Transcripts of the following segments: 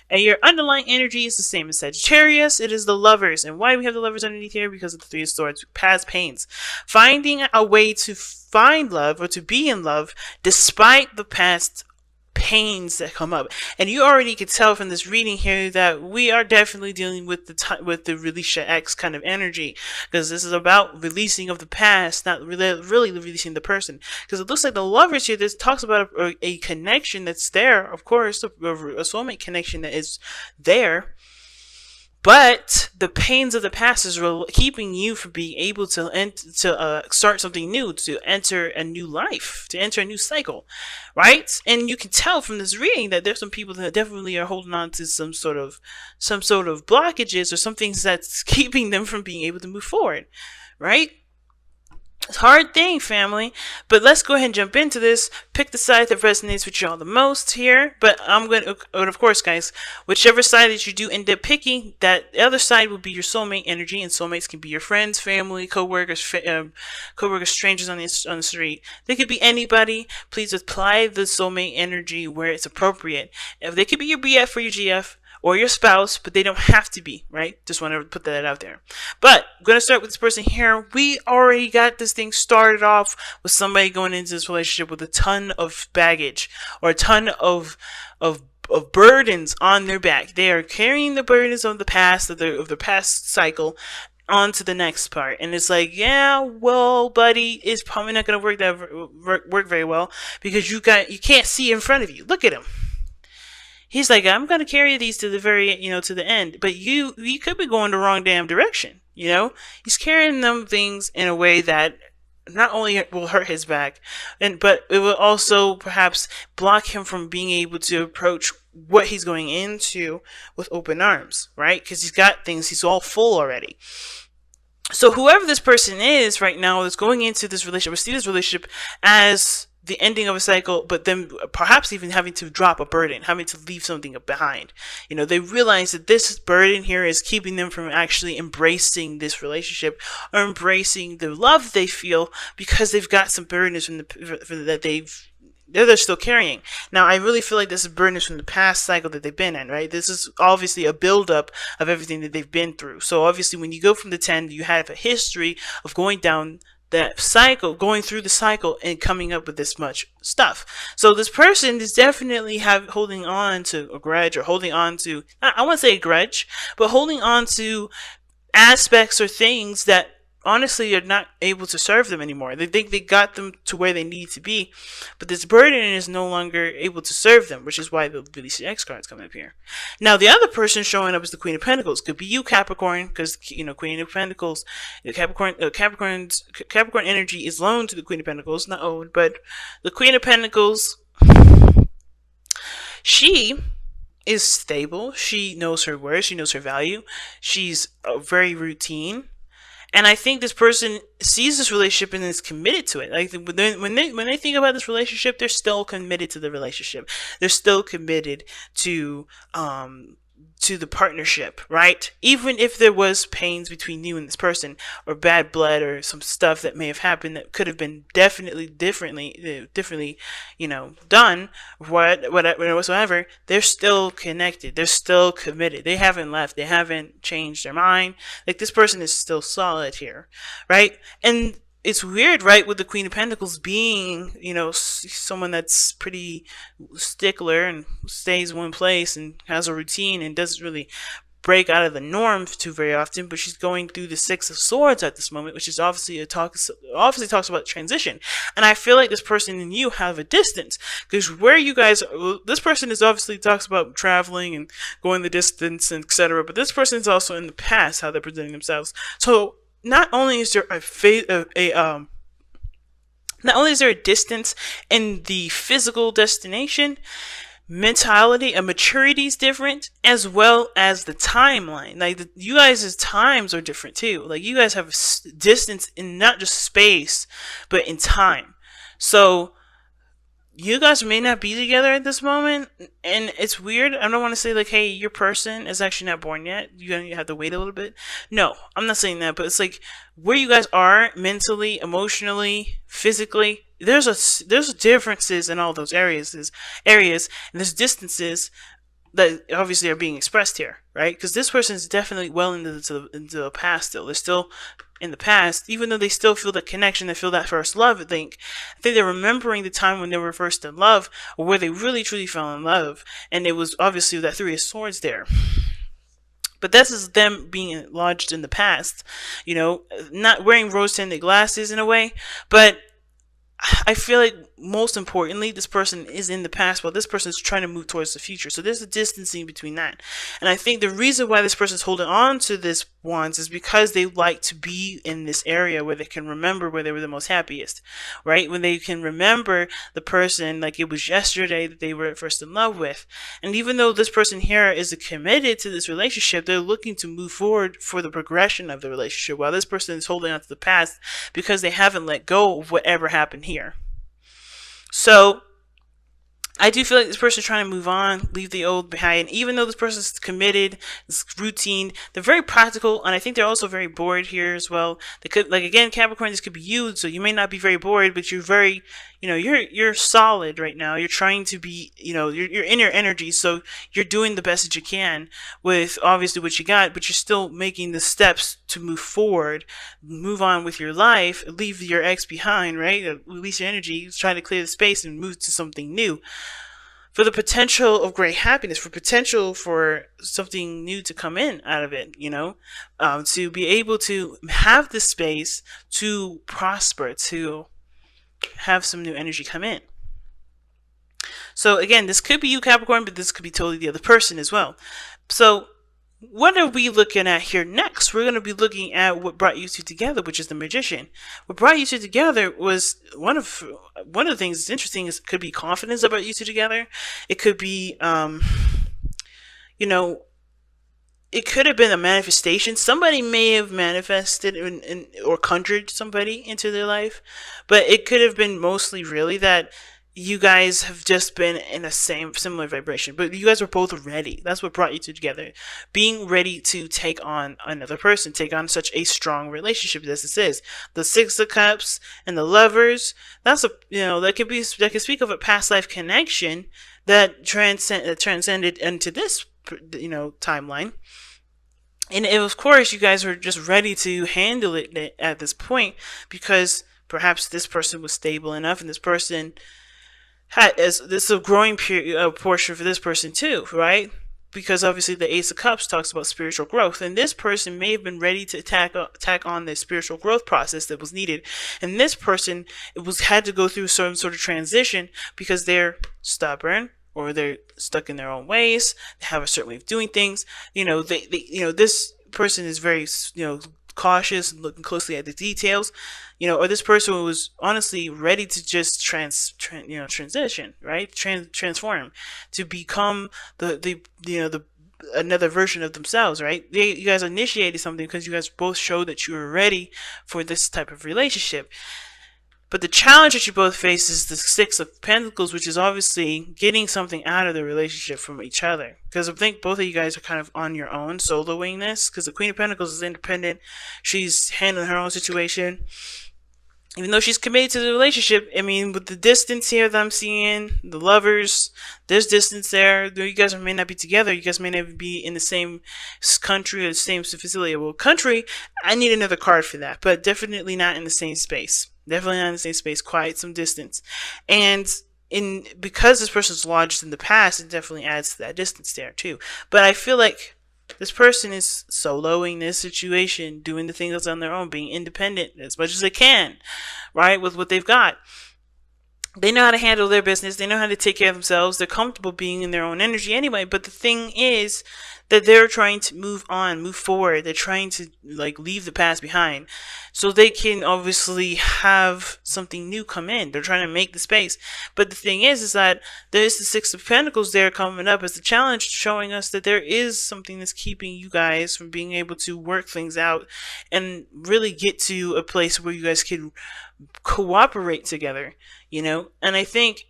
And your underlying energy is the same as Sagittarius. It is the lovers. And why do we have the lovers underneath here? Because of the Three of Swords, past pains. Finding a way to find love or to be in love despite the past pains that come up. And you already could tell from this reading here that we are definitely dealing with the Release X kind of energy, because this is about releasing of the past, not really releasing the person. Because it looks like the lovers here, this talks about a connection that's there, of course, a soulmate connection that is there. But the pains of the past is keeping you from being able to start something new, to enter a new life, to enter a new cycle, right? And you can tell from this reading that there's some people that definitely are holding on to some sort of blockages or some things that's keeping them from being able to move forward, right? It's a hard thing, family, but let's go ahead and jump into this. Pick the side that resonates with y'all the most here. But I'm going to, of course, guys, whichever side that you do end up picking, that other side will be your soulmate energy, and soulmates can be your friends, family, co-workers, strangers on the street. They could be anybody. Please apply the soulmate energy where it's appropriate. If they could be your BF or your GF, or your spouse, but they don't have to be, right? Just want to put that out there. But I'm going to start with this person here. We already got this thing started off with somebody going into this relationship with a ton of baggage or a ton of burdens on their back. They are carrying the burdens of the past, of the past cycle, onto the next part. And it's like, yeah, well, buddy, it's probably not going to work very well because you can't see in front of you. Look at him. He's like, I'm going to carry these to the very, to the end. But you could be going the wrong damn direction, He's carrying them things in a way that not only will hurt his back, but it will also perhaps block him from being able to approach what he's going into with open arms, right? Because he's got things, he's all full already. So whoever this person is right now is going into this relationship, or see this relationship as the ending of a cycle, but then perhaps even having to drop a burden, having to leave something behind. They realize that this burden here is keeping them from actually embracing this relationship or embracing the love they feel because they've got some burdens that they're still carrying. Now, I really feel like this is burdens from the past cycle that they've been in, right? This is obviously a buildup of everything that they've been through. So obviously when you go from the 10, you have a history of going down that cycle, going through the cycle and coming up with this much stuff. So this person is definitely holding on to a grudge, or holding on to, I wouldn't say a grudge, but holding on to aspects or things that honestly are not able to serve them anymore. They think they got them to where they need to be, but this burden is no longer able to serve them, which is why the Release X cards come up here. Now, the other person showing up is the Queen of Pentacles. Could be you, Capricorn, because Queen of Pentacles, Capricorn energy is loaned to the Queen of Pentacles, not owed, but the Queen of Pentacles, she is stable. She knows her worth. She knows her value. She's very routine. And I think this person sees this relationship and is committed to it. Like when they think about this relationship, they're still committed to the relationship. They're still committed to the partnership, right? Even if there was pains between you and this person, or bad blood, or some stuff that may have happened that could have been definitely differently, done, whatsoever, they're still connected. They're still committed. They haven't left. They haven't changed their mind. Like, this person is still solid here, right? And it's weird, right, with the Queen of Pentacles being, someone that's pretty stickler and stays in one place and has a routine and doesn't really break out of the norm too very often. But she's going through the Six of Swords at this moment, which is obviously talks about transition. And I feel like this person and you have a distance, because this person is obviously talks about traveling and going the distance and etc. But this person is also in the past, how they're presenting themselves. So not only is there a distance in the physical destination, mentality and maturity is different, as well as the timeline. Like, you guys' times are different too. Like, you guys have distance in not just space, but in time. So you guys may not be together at this moment, and it's weird. I don't want to say like, hey, your person is actually not born yet, you have to wait a little bit. No, I'm not saying that, but it's like where you guys are mentally, emotionally, physically, there's differences in all those areas, and there's distances that obviously are being expressed here, right? Because this person is definitely well into the past still. They're still in the past, even though they still feel that connection, they feel that first love. I think they're remembering the time when they were first in love, or where they really truly fell in love, and it was obviously that Three of Swords there. But this is them being lodged in the past, you know, not wearing rose-tinted glasses in a way, but I feel like most importantly, this person is in the past, while this person is trying to move towards the future. So there's a distancing between that. And I think the reason why this person is holding on to this wands is because they like to be in this area where they can remember where they were the most happiest, right? When they can remember the person like it was yesterday that they were first in love with. And even though this person here is committed to this relationship, they're looking to move forward for the progression of the relationship, while this person is holding on to the past because they haven't let go of whatever happened here. So I do feel like this person is trying to move on, leave the old behind. Even though this person is committed, it's routine, they're very practical, and I think they're also very bored here as well. They could, like, again, Capricorn, this could be you, so you may not be very bored, but you're very, you know, you're solid right now. You're trying to be, you know, you're in your energy, so you're doing the best that you can with obviously what you got, but you're still making the steps to move forward, move on with your life, leave your ex behind, right? Release your energy, try to clear the space and move to something new. For the potential of great happiness, for potential for something new to come in out of it, you know, to be able to have the space to prosper, to have some new energy come in. So again, this could be you, Capricorn, but this could be totally the other person as well. So what are we looking at here next? We're going to be looking at what brought you two together, which is the Magician. What brought you two together was one of the things that's interesting is it could be confidence that brought you two together. It could be, you know, it could have been a manifestation. Somebody may have manifested or conjured somebody into their life, but it could have been mostly really that you guys have just been in a similar vibration, but you guys were both ready. That's what brought you two together. Being ready to take on another person, take on such a strong relationship as this is. The Six of Cups and the Lovers, that's a, you know, that can speak of a past life connection that transcended into this, you know, timeline. And of course, you guys were just ready to handle it at this point because perhaps this person was stable enough, and this person this is a growing portion for this person too, right? Because obviously the Ace of Cups talks about spiritual growth, and this person may have been ready to tack on the spiritual growth process that was needed, and this person had to go through some sort of transition because they're stubborn, or they're stuck in their own ways. They have a certain way of doing things. You know, this person is very, you know, cautious and looking closely at the details, you know, or this person was honestly ready to just transition, right? Transform to become the another version of themselves, right? You guys initiated something because you guys both showed that you were ready for this type of relationship. But the challenge that you both face is the Six of Pentacles, which is obviously getting something out of the relationship from each other. Because I think both of you guys are kind of on your own, soloing this. Because the Queen of Pentacles is independent. She's handling her own situation. Even though she's committed to the relationship, I mean, with the distance here that I'm seeing, the Lovers, there's distance there. Though you guys may not be together, you guys may never be in the same country or the same facility. Well, country, I need another card for that. But definitely not in the same space. Definitely not in the same space, quite some distance. And because this person's lodged in the past, it definitely adds to that distance there too. But I feel like this person is soloing this situation, doing the things on their own, being independent as much as they can, right, with what they've got. They know how to handle their business. They know how to take care of themselves. They're comfortable being in their own energy anyway. But the thing is that they're trying to move on, move forward. They're trying to like leave the past behind so they can obviously have something new come in. They're trying to make the space. But the thing is that there's the Six of Pentacles there coming up as the challenge, showing us that there is something that's keeping you guys from being able to work things out and really get to a place where you guys can cooperate together, you know. And I think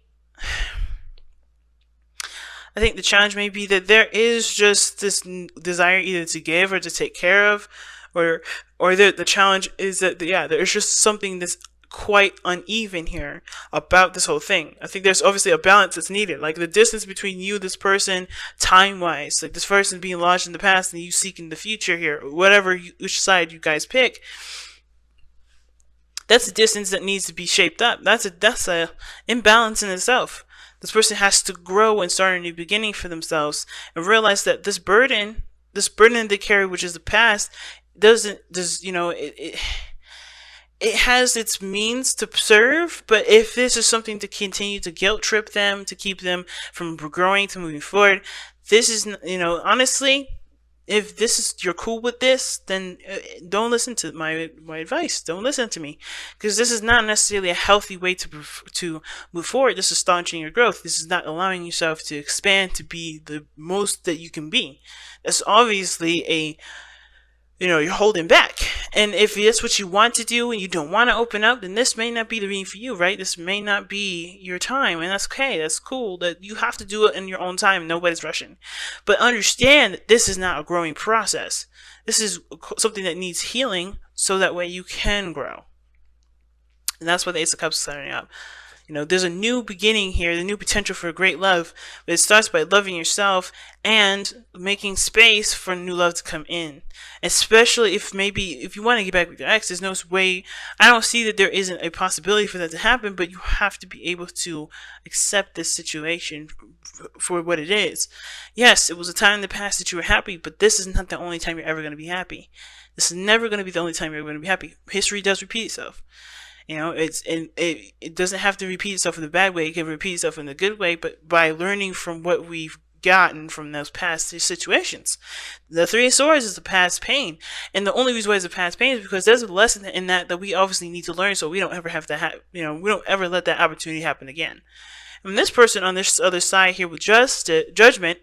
the challenge may be that there is just this desire either to give or to take care of, or the challenge is that, yeah, there's just something that's quite uneven here about this whole thing. I think there's obviously a balance that's needed. Like the distance between you, this person, time-wise, like this person being launched in the past and you seeking the future here, whatever which side you guys pick. That's a distance that needs to be shaped up. That's a imbalance in itself. This person has to grow and start a new beginning for themselves and realize that this burden they carry, which is the past, it has its means to serve, but if this is something to continue to guilt trip them, to keep them from growing, to moving forward, this is, honestly, if this is, you're cool with this, then don't listen to my advice. Don't listen to me, because this is not necessarily a healthy way to move forward. This is staunching your growth. This is not allowing yourself to expand to be the most that you can be. That's obviously you're holding back. And if that's what you want to do and you don't want to open up, then this may not be the reading for you, right? This may not be your time, and that's okay. That's cool. That you have to do it in your own time. Nobody's rushing. But understand that this is not a growing process. This is something that needs healing so that way you can grow. And that's what the Ace of Cups is setting up. There's a new beginning here, the new potential for great love, but it starts by loving yourself and making space for new love to come in. Especially if you want to get back with your ex, there's no way, I don't see that there isn't a possibility for that to happen, but you have to be able to accept this situation for what it is. Yes, it was a time in the past that you were happy, but this is not the only time you're ever going to be happy. This is never going to be the only time you're going to be happy. History does repeat itself. It doesn't have to repeat itself in the bad way. It can repeat itself in the good way, but by learning from what we've gotten from those past situations. The Three of Swords is the past pain, and the only reason why it's a past pain is because there's a lesson in that we obviously need to learn, so we don't ever have to we don't ever let that opportunity happen again. And this person on this other side here with judgment,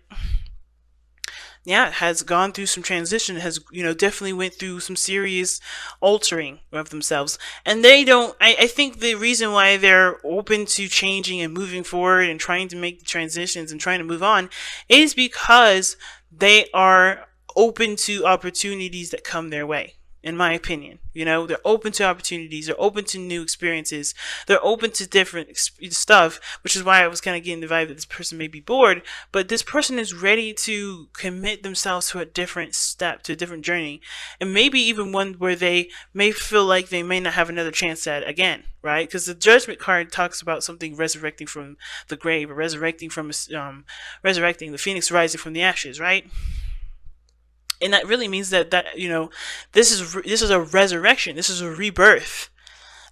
has gone through some transition, has, definitely went through some serious altering of themselves. And I think the reason why they're open to changing and moving forward and trying to make the transitions and trying to move on is because they are open to opportunities that come their way. In my opinion, they're open to opportunities, they're open to new experiences, they're open to different stuff, which is why I was kind of getting the vibe that this person may be bored, but this person is ready to commit themselves to a different step, to a different journey, and maybe even one where they may feel like they may not have another chance at again, right? Because the Judgment card talks about something resurrecting from the grave, or resurrecting the phoenix rising from the ashes, right? And that really means that this is a resurrection. This is a rebirth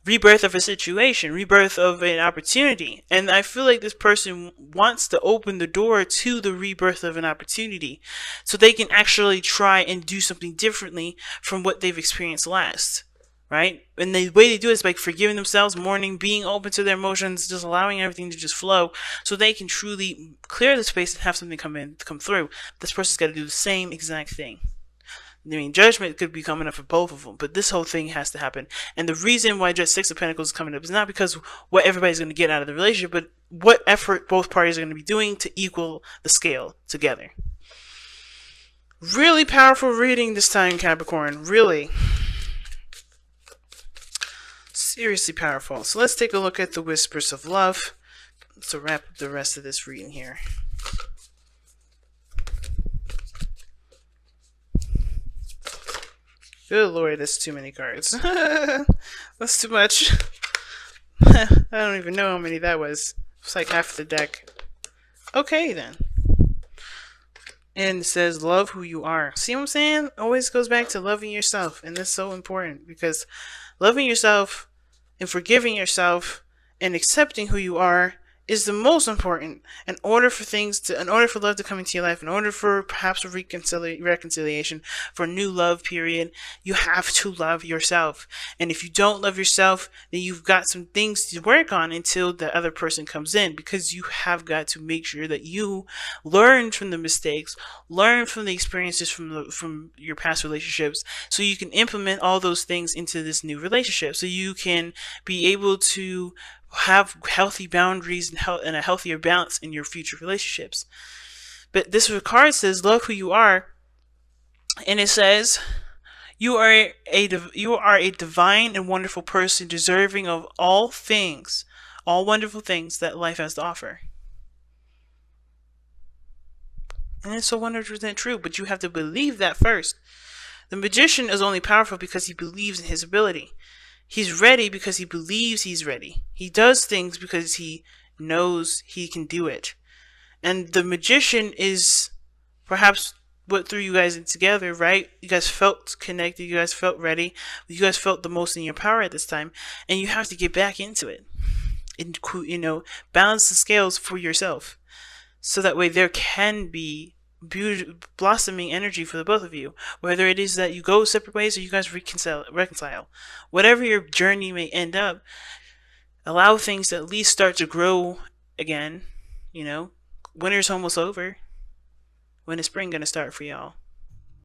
of a situation, rebirth of an opportunity. And I feel like this person wants to open the door to the rebirth of an opportunity so they can actually try and do something differently from what they've experienced last. Right? And the way they do it is by forgiving themselves, mourning, being open to their emotions, just allowing everything to just flow so they can truly clear the space and have something come through. This person's got to do the same exact thing. Judgment could be coming up for both of them, but this whole thing has to happen. And the reason why just Six of Pentacles is coming up is not because what everybody's going to get out of the relationship, but what effort both parties are going to be doing to equal the scale together. Really powerful reading this time, Capricorn. Really. Seriously powerful. So let's take a look at the Whispers of Love to wrap up the rest of this reading here. Good Lord, that's too many cards. That's too much. I don't even know how many that was. It's like half the deck. Okay then. And it says, love who you are. See what I'm saying? Always goes back to loving yourself. And that's so important, because loving yourself and forgiving yourself and accepting who you are is the most important. In order for love to come into your life, in order for perhaps a reconciliation, for a new love period, you have to love yourself. And if you don't love yourself, then you've got some things to work on until the other person comes in, because you have got to make sure that you learn from the mistakes, learn from the experiences from your past relationships, so you can implement all those things into this new relationship, so you can be able to have healthy boundaries and a healthier balance in your future relationships. But this card says, love who you are. And it says, You are a divine and wonderful person, deserving of all things, all wonderful things that life has to offer. And it's so 100% true, but you have to believe that first. The magician is only powerful because he believes in his ability. He's ready because he believes he's ready. He does things because he knows he can do it. And the magician is perhaps what threw you guys in together, right? You guys felt connected. You guys felt ready. You guys felt the most in your power at this time. And you have to get back into it. And, balance the scales for yourself. So that way there can be blossoming energy for the both of you. Whether it is that you go separate ways or you guys reconcile. Whatever your journey may end up, allow things to at least start to grow again. Winter's almost over. When is spring gonna start for y'all?